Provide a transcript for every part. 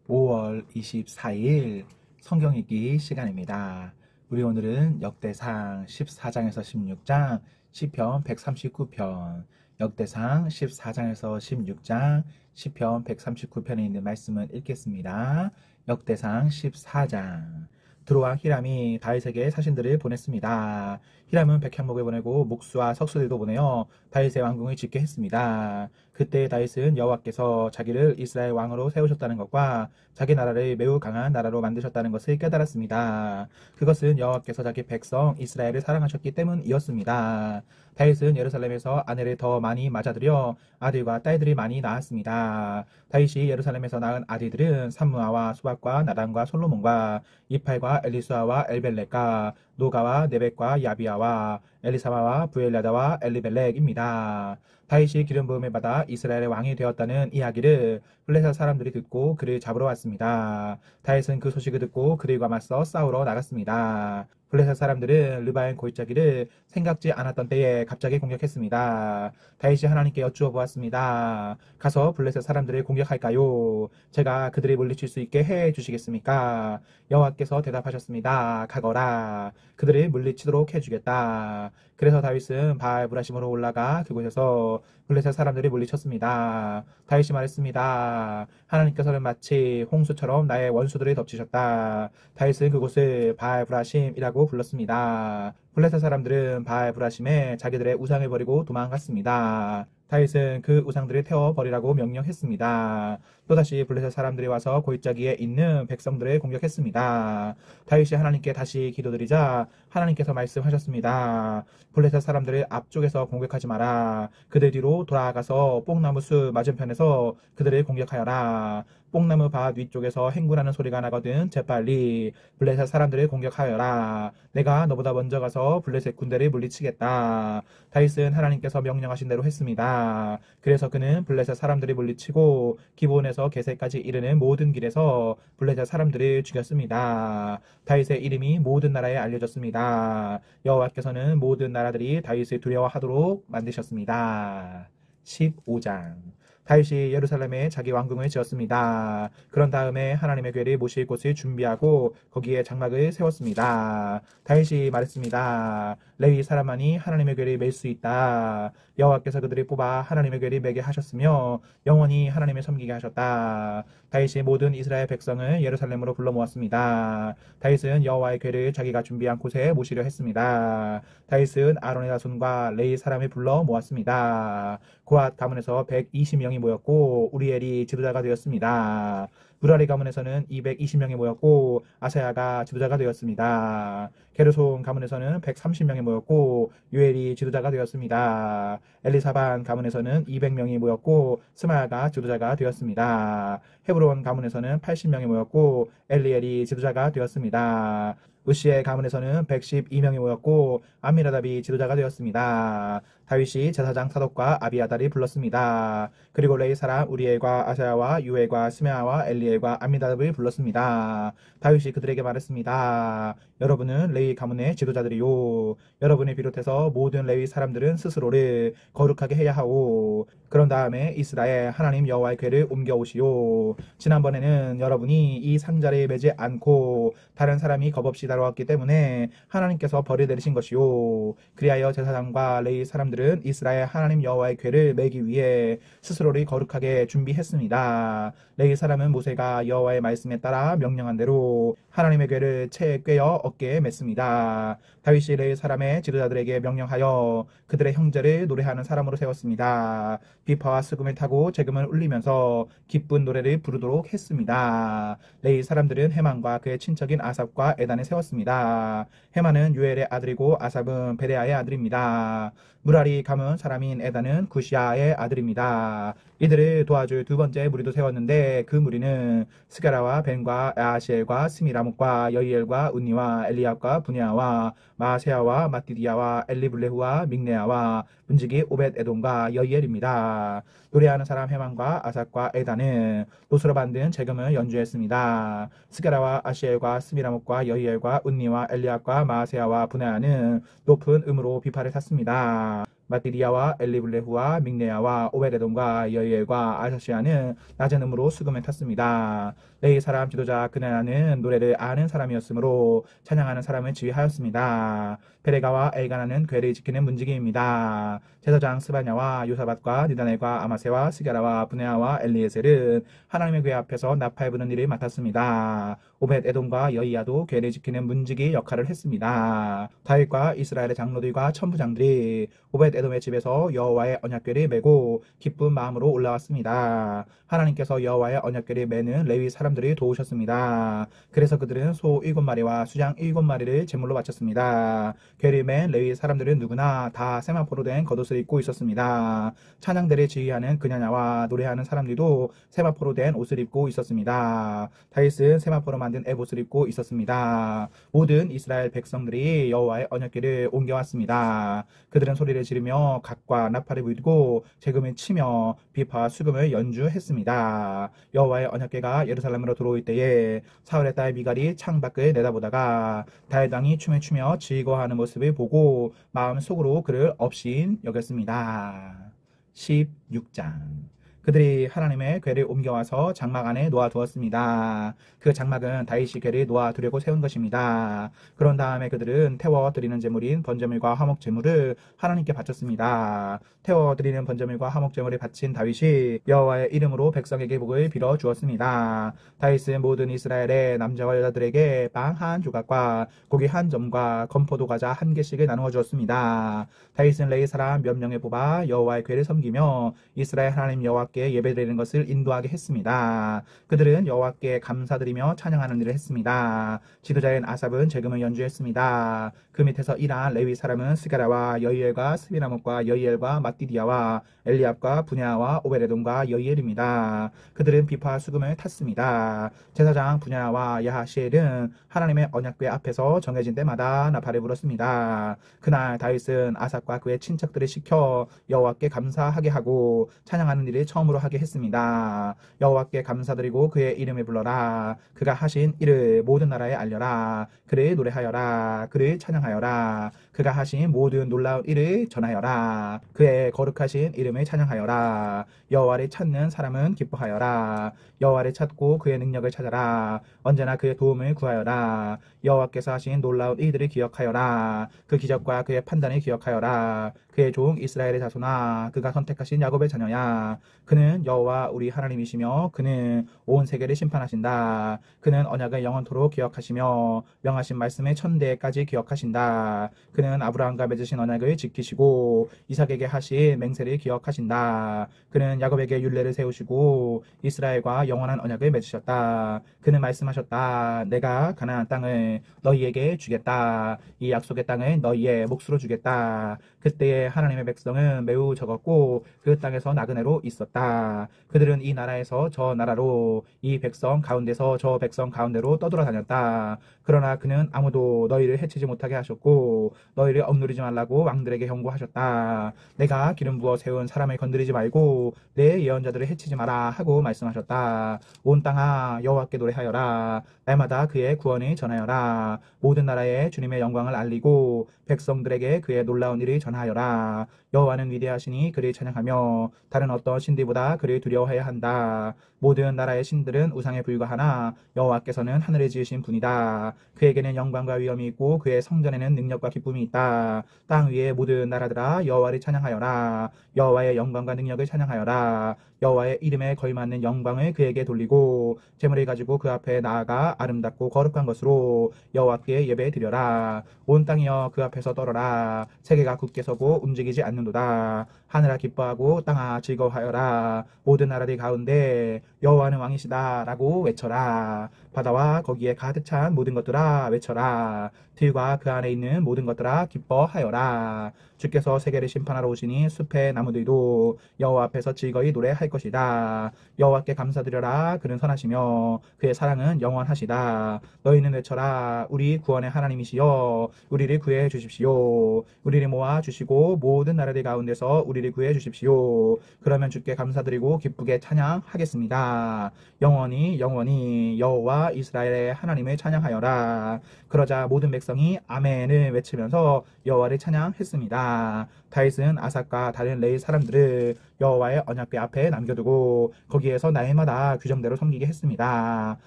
5월 24일 성경 읽기 시간입니다. 우리 오늘은 역대상 14장에서 16장, 시편 139편, 역대상 14장에서 16장, 시편 139편에 있는 말씀을 읽겠습니다. 역대상 14장. 드로와 히람이 다윗에게 사신들을 보냈습니다. 히람은 백향목을 보내고 목수와 석수들도 보내어 다윗의 왕궁을 짓게 했습니다. 그때 다윗은 여호와께서 자기를 이스라엘 왕으로 세우셨다는 것과 자기 나라를 매우 강한 나라로 만드셨다는 것을 깨달았습니다. 그것은 여호와께서 자기 백성 이스라엘을 사랑하셨기 때문이었습니다. 다윗은 예루살렘에서 아내를 더 많이 맞아들여 아들과 딸들이 많이 낳았습니다. 다윗이 예루살렘에서 낳은 아들들은 삼무아와 수박과 나단과 솔로몬과 이팔과 엘리수아와 엘벨렉과 노가와 네벡과 야비아와 엘리사마와 부엘야다와 엘리벨렉입니다. 다윗이 기름 부음을 받아 이스라엘의 왕이 되었다는 이야기를 블레셋 사람들이 듣고 그를 잡으러 왔습니다. 다윗은 그 소식을 듣고 그들과 맞서 싸우러 나갔습니다. 블레셋 사람들은 르바임 골짜기를 생각지 않았던 때에 갑자기 공격했습니다. 다윗이 하나님께 여쭈어 보았습니다. 가서 블레셋 사람들을 공격할까요? 제가 그들을 물리칠 수 있게 해 주시겠습니까? 여호와께서 대답하셨습니다. 가거라. 그들을 물리치도록 해주겠다. 그래서 다윗은 바알브라심으로 올라가 그곳에서 블레셋 사람들을 물리쳤습니다. 다윗이 말했습니다. 하나님께서는 마치 홍수처럼 나의 원수들을 덮치셨다. 다윗은 그곳을 바알브라심이라고 불렀습니다. 블레셋 사람들은 바알브라심에 자기들의 우상을 버리고 도망갔습니다. 다윗은 그 우상들을 태워버리라고 명령했습니다. 또다시 블레셋 사람들이 와서 골짜기에 있는 백성들을 공격했습니다. 다윗이 하나님께 다시 기도드리자 하나님께서 말씀하셨습니다. 블레셋 사람들을 앞쪽에서 공격하지 마라. 그들 뒤로 돌아가서 뽕나무 숲 맞은편에서 그들을 공격하여라. 뽕나무 밭 위쪽에서 행군하는 소리가 나거든 재빨리 블레셋 사람들을 공격하여라. 내가 너보다 먼저 가서 블레셋 군대를 물리치겠다. 다윗은 하나님께서 명령하신 대로 했습니다. 그래서 그는 블레셋 사람들을 물리치고 기브온에서 게셀까지 이르는 모든 길에서 블레셋 사람들을 죽였습니다. 다윗의 이름이 모든 나라에 알려졌습니다. 여호와께서는 모든 나라들이 다윗을 두려워하도록 만드셨습니다. 15장. 다윗이 예루살렘에 자기 왕궁을 지었습니다. 그런 다음에 하나님의 궤를 모실 곳을 준비하고 거기에 장막을 세웠습니다. 다윗이 말했습니다. 레위 사람만이 하나님의 궤를 맬 수 있다. 여호와께서 그들을 뽑아 하나님의 궤를 매게 하셨으며 영원히 하나님을 섬기게 하셨다. 다윗이 모든 이스라엘 백성을 예루살렘으로 불러 모았습니다. 다윗은 여호와의 궤를 자기가 준비한 곳에 모시려 했습니다. 다윗은 아론의 자손과 레위 사람을 불러 모았습니다. 고앗 가문에서 120명이 모였고 우리엘이 지도자가 되었습니다. 무라리 가문에서는 220명이 모였고 아사야가 지도자가 되었습니다. 게르손 가문에서는 130명이 모였고 요엘이 지도자가 되었습니다. 엘리사반 가문에서는 200명이 모였고 스마야가 지도자가 되었습니다. 헤브론 가문에서는 80명이 모였고 엘리엘이 지도자가 되었습니다. 우시의 가문에서는 112명이 모였고 암미나답이 지도자가 되었습니다. 다윗이 제사장 사독과 아비아달이 불렀습니다. 그리고 레위 사람 우리엘과 아사야와 유엘과 스메아와 엘리엘과 암미나답을 불렀습니다. 다윗이 그들에게 말했습니다. 여러분은 레위 가문의 지도자들이요. 여러분을 비롯해서 모든 레위 사람들은 스스로를 거룩하게 해야 하오. 그런 다음에 이스라엘 하나님 여호와의 궤를 옮겨오시오. 지난번에는 여러분이 이 상자를 매지 않고 다른 사람이 겁없이 다뤄왔기 때문에 하나님께서 벌을 내리신 것이요. 그리하여 제사장과 레위 사람들은 이스라엘 하나님 여호와의 궤를 매기 위해 스스로를 거룩하게 준비했습니다. 레위 사람은 모세가 여호와의 말씀에 따라 명령한 대로 하나님의 궤를 채에 꿰어 어깨에 맸습니다. 다윗이 레위 사람의 지도자들에게 명령하여 그들의 형제를 노래하는 사람으로 세웠습니다. 비파와 수금을 타고 재금을 울리면서 기쁜 노래를 부르도록 했습니다. 레위 사람들은 헤만과 그의 친척인 아삽과 에단을 세웠습니다. 헤만은 유엘의 아들이고 아삽은 베레아의 아들입니다. 무라리 가문 사람인 에단은 구시아의 아들입니다. 이들을 도와줄 두 번째 무리도 세웠는데 그 무리는 스가라와 벤과 야시엘과 스미라목과 여이엘과 운니와 엘리압과 분야와 마세아와 마띠디아와 엘리블레후와 믹네아와 문지기 오벳 에돔과 여이엘입니다. 노래하는 사람 헤만과 아삭과 에단은 노수로 만든 재금을 연주했습니다. 스가라와 아시엘과 스미라목과 여이엘과 운니와 엘리압과 마세아와 분야는 높은 음으로 비파를 탔습니다. 마띠디아와 엘리블레후와 믹네야와 오베데돔과 여이엘과 아사시아는 낮은 음으로 수금을 탔습니다. 레위 사람 지도자 그나나는 노래를 아는 사람이었으므로 찬양하는 사람을 지휘하였습니다. 베레가와 엘가나는 궤를 지키는 문지기입니다. 제사장 스바냐와 요사밭과 느다넬과 아마세와 스가라와 브네아와 엘리에셀은 하나님의 궤 앞에서 나팔 부는 일을 맡았습니다. 오벳 에돔과 여이야도 궤를 지키는 문지기 역할을 했습니다. 다윗과 이스라엘의 장로들과 천부장들이 오벳 에돔의 집에서 여호와의 언약궤를 메고 기쁜 마음으로 올라왔습니다. 하나님께서 여호와의 언약궤를 메는 레위 사람들을 도우셨습니다. 그래서 그들은 소 7마리와 수장 7마리를 제물로 바쳤습니다. 궤를 맨 레위 사람들은 누구나 다 세마포로 된 겉옷을 입고 있었습니다. 찬양대를 지휘하는 그냐냐와 노래하는 사람들도 세마포로 된 옷을 입고 있었습니다. 다윗은 세마포로 만든 에봇을 입고 있었습니다. 모든 이스라엘 백성들이 여호와의 언약궤를 옮겨왔습니다. 그들은 소리를 지르며 각과 나팔을 불고 재금을 치며 비파와 수금을 연주했습니다. 여호와의 언약궤가 예루살렘으로 들어올 때에 사울의 딸 미갈이 창 밖을 내다보다가 다윗 왕이 춤을 추며 즐거워하는 모습을 보고 마음속으로 그를 업신 여겼습니다. 16장 그들이 하나님의 궤를 옮겨와서 장막 안에 놓아두었습니다. 그 장막은 다윗이 궤를 놓아두려고 세운 것입니다. 그런 다음에 그들은 태워 드리는 제물인 번제물과 화목 제물을 하나님께 바쳤습니다. 태워 드리는 번제물과 화목 제물을 바친 다윗이 여호와의 이름으로 백성에게 복을 빌어 주었습니다. 다윗은 모든 이스라엘의 남자와 여자들에게 빵 한 조각과 고기 한 점과 건포도 과자 한 개씩을 나누어 주었습니다. 다윗은 레위 사람 몇 명을 뽑아 여호와의 궤를 섬기며 이스라엘 하나님 여호와께 예배드리는 것을 인도하게 했습니다. 그들은 여호와께 감사드리며 찬양하는 일을 했습니다. 지도자인 아삽은 재금을 연주했습니다. 그 밑에서 일한 레위 사람은 스가라와 여이엘과 스비라못과 여이엘과 마띠디아와 엘리압과 분야와 오베레돔과 여이엘입니다. 그들은 비파 수금을 탔습니다. 제사장 분야와 야하시엘은 하나님의 언약궤 앞에서 정해진 때마다 나팔을 불었습니다. 그날 다윗은 아삽과 그의 친척들을 시켜 여호와께 감사하게 하고 찬양하는 일을 처음으로 하게 했습니다. 여호와께 감사드리고 그의 이름을 불러라. 그가 하신 일을 모든 나라에 알려라. 그를 노래하여라. 그를 찬양하여라. 그가 하신 모든 놀라운 일을 전하여라. 그의 거룩하신 이름을 찬양하여라. 여호와를 찾는 사람은 기뻐하여라. 여호와를 찾고 그의 능력을 찾아라. 언제나 그의 도움을 구하여라. 여호와께서 하신 놀라운 일들을 기억하여라. 그 기적과 그의 판단을 기억하여라. 그의 종 이스라엘의 자손아, 그가 선택하신 야곱의 자녀야. 그는 여호와 우리 하나님이시며 그는 온 세계를 심판하신다. 그는 언약을 영원토록 기억하시며 명하신 말씀을 천대까지 기억하신다. 그는 아브라함과 맺으신 언약을 지키시고 이삭에게 하신 맹세를 기억하신다. 그는 야곱에게 율례를 세우시고 이스라엘과 영원한 언약을 맺으셨다. 그는 말씀하셨다. 내가 가나안 땅을 너희에게 주겠다. 이 약속의 땅을 너희의 몫으로 주겠다. 그때에 하나님의 백성은 매우 적었고 그 땅에서 나그네로 있었다. 그들은 이 나라에서 저 나라로 이 백성 가운데서 저 백성 가운데로 떠돌아다녔다. 그러나 그는 아무도 너희를 해치지 못하게 하셨고 너희를 억누르지 말라고 왕들에게 경고하셨다. 내가 기름 부어 세운 사람을 건드리지 말고 내 예언자들을 해치지 마라 하고 말씀하셨다. 온 땅아 여호와께 노래하여라. 날마다 그의 구원을 전하여라. 모든 나라에 주님의 영광을 알리고 백성들에게 그의 놀라운 일을 전하여라. 여호와는 위대하시니 그를 찬양하며 다른 어떤 신들보다 그를 두려워해야 한다. 모든 나라의 신들은 우상에 불과하나 여호와께서는 하늘을 지으신 분이다. 그에게는 영광과 위엄이 있고 그의 성전에는 능력과 기쁨이 있다. 땅 위의 모든 나라들아 여호와를 찬양하여라. 여호와의 영광과 능력을 찬양하여라. 여호와의 이름에 걸맞는 영광을 그에게 돌리고 제물을 가지고 그 앞에 나아가 아름답고 거룩한 것으로 여호와께 예배 드려라. 온 땅이여 그 앞에서 떨어라. 세계가 굳게 서고 움직이지 않는도다. 하늘아 기뻐하고 땅아 즐거워하여라. 모든 나라들 가운데 여호와는 왕이시다 라고 외쳐라. 바다와 거기에 가득 찬 모든 것들아 외쳐라. 들과 그 안에 있는 모든 것들아 기뻐하여라. 주께서 세계를 심판하러 오시니 숲의 나무들도 여호와 앞에서 즐거이 노래할 것이다. 여호와께 감사드려라. 그는 선하시며 그의 사랑은 영원하시다. 너희는 외쳐라. 우리 구원의 하나님이시여 우리를 구해 주십시오. 우리를 모아 주시고 모든 나라들 가운데서 우리를 구해 주십시오. 그러면 주께 감사드리고 기쁘게 찬양하겠습니다. 영원히 영원히 여호와 이스라엘의 하나님을 찬양하여라. 그러자 모든 백성이 아멘을 외치면서 여호와를 찬양했습니다. 다윗은 아삭과 다른 레위 사람들을 여호와의 언약궤 앞에 남겨두고 거기에서 날마다 규정대로 섬기게 했습니다.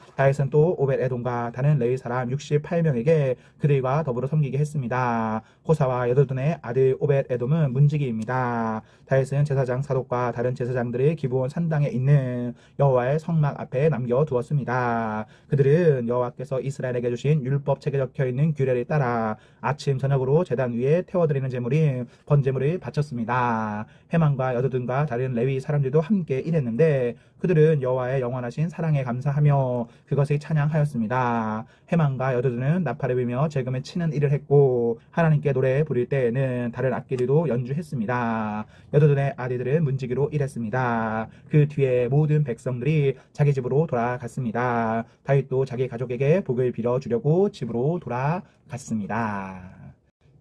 다윗은 또 오벳에돔과 다른 레위 사람 68명에게 그들과 더불어 섬기게 했습니다. 호사와 여두둔의 아들 오벳에돔은 문지기입니다. 다윗은 제사장 사독과 다른 제사장들의 기브온 산당에 있는 여호와의 성막 앞에 남겨두었습니다. 그들은 여호와께서 이스라엘에게 주신 율법책에 적혀있는 규례를 따라 아침 저녁으로 제단 위에 태워드리는 제물인 번제물을 바쳤습니다. 헤만과 여두둔과 다른 레위 사람들도 함께 일했는데 그들은 여호와의 영원하신 사랑에 감사하며 그것을 찬양하였습니다. 헤만과 여두둔은 나팔을 불며 재금을 치는 일을 했고 하나님께 노래 부를 때에는 다른 악기들도 연주했습니다. 여두둔의 아들들은 문지기로 일했습니다. 그 뒤에 모든 백성들이 자기 집으로 돌아갔습니다. 다윗도 자기 가족에게 복을 빌어주려고 집으로 돌아갔습니다.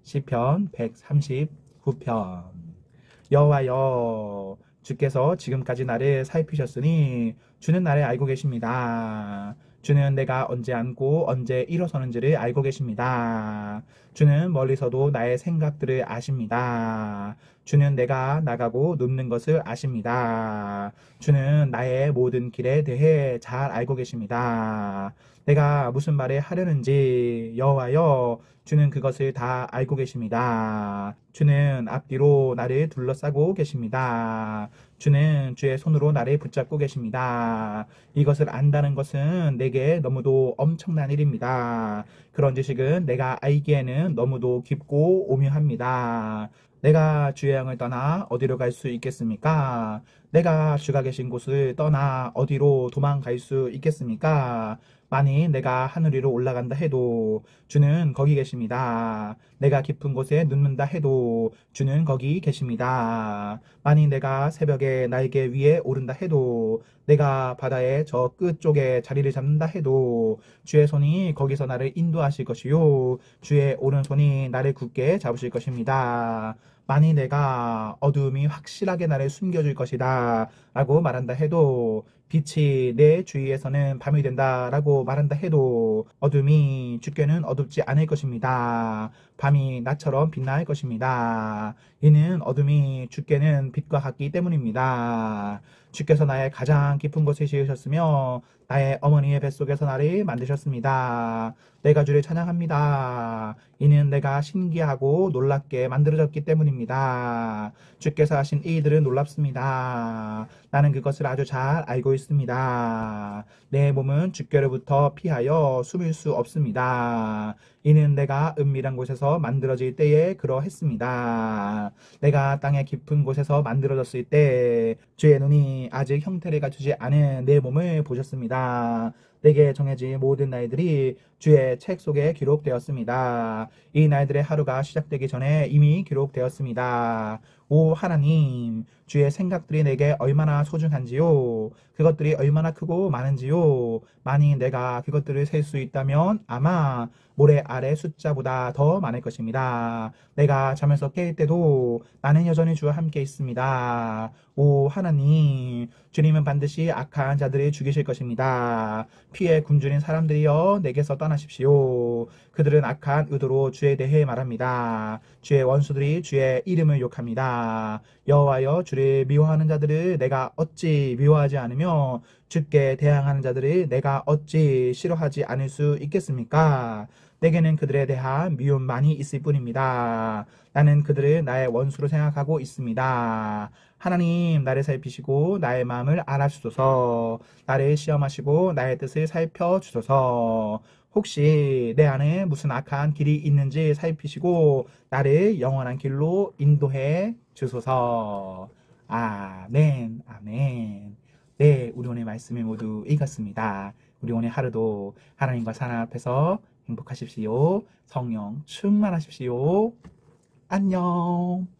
시편 139편. 여호와여, 주께서 지금까지 나를 살피셨으니 주는 나를 알고 계십니다. 주는 내가 언제 앉고 언제 일어서는지를 알고 계십니다. 주는 멀리서도 나의 생각들을 아십니다. 주는 내가 나가고 눕는 것을 아십니다. 주는 나의 모든 길에 대해 잘 알고 계십니다. 내가 무슨 말을 하려는지 여호와여, 주는 그것을 다 알고 계십니다. 주는 앞뒤로 나를 둘러싸고 계십니다. 주는 주의 손으로 나를 붙잡고 계십니다. 이것을 안다는 것은 내게 너무도 엄청난 일입니다. 그런 지식은 내가 알기에는 너무도 깊고 오묘합니다. 내가 주의 영을 떠나 어디로 갈 수 있겠습니까? 내가 주가 계신 곳을 떠나 어디로 도망갈 수 있겠습니까? 만일 내가 하늘 위로 올라간다 해도 주는 거기 계십니다. 내가 깊은 곳에 눕는다 해도 주는 거기 계십니다. 만일 내가 새벽에 날개 위에 오른다 해도 내가 바다의 저 끝쪽에 자리를 잡는다 해도 주의 손이 거기서 나를 인도하실 것이요 주의 오른손이 나를 굳게 잡으실 것입니다. 만일 내가 어두움이 확실하게 나를 숨겨줄 것이다 라고 말한다 해도 빛이 내 주위에서는 밤이 된다 라고 말한다 해도 어둠이 주께는 어둡지 않을 것입니다. 밤이 낮처럼 빛날 것입니다. 이는 어둠이 주께는 빛과 같기 때문입니다. 주께서 나의 가장 깊은 곳에 지으셨으며 나의 어머니의 뱃속에서 나를 만드셨습니다. 내가 주를 찬양합니다. 이는 내가 신기하고 놀랍게 만들어졌기 때문입니다. 주께서 하신 이 일들은 놀랍습니다. 나는 그것을 아주 잘 알고 있습니다. 내 몸은 주께로부터 피하여 숨을 수 없습니다. 이는 내가 은밀한 곳에서 만들어질 때에 그러했습니다. 내가 땅의 깊은 곳에서 만들어졌을 때 주의 눈이 아직 형태를 갖추지 않은 내 몸을 보셨습니다. 내게 정해진 모든 날들이 주의 책 속에 기록되었습니다. 이 날들의 하루가 시작되기 전에 이미 기록되었습니다. 오 하나님, 주의 생각들이 내게 얼마나 소중한지요. 그것들이 얼마나 크고 많은지요. 만일 내가 그것들을 셀 수 있다면 아마 모래 아래 숫자보다 더 많을 것입니다. 내가 잠에서 깰 때도 나는 여전히 주와 함께 있습니다. 오 하나님, 주님은 반드시 악한 자들을 죽이실 것입니다. 피에 굶주린 사람들이여 내게서 떠나십시오. 그들은 악한 의도로 주에 대해 말합니다. 주의 원수들이 주의 이름을 욕합니다. 여호와여, 주를 미워하는 자들을 내가 어찌 미워하지 않으며 주께 대항하는 자들을 내가 어찌 싫어하지 않을 수 있겠습니까? 내게는 그들에 대한 미움만이 있을 뿐입니다. 나는 그들을 나의 원수로 생각하고 있습니다. 하나님, 나를 살피시고 나의 마음을 알아주소서. 나를 시험하시고 나의 뜻을 살펴주소서. 혹시 내 안에 무슨 악한 길이 있는지 살피시고 나를 영원한 길로 인도해 주소서. 아멘, 아멘. 네, 우리 오늘 말씀을 모두 읽었습니다. 우리 오늘 하루도 하나님과 사랑 앞에서 행복하십시오. 성령 충만하십시오. 안녕.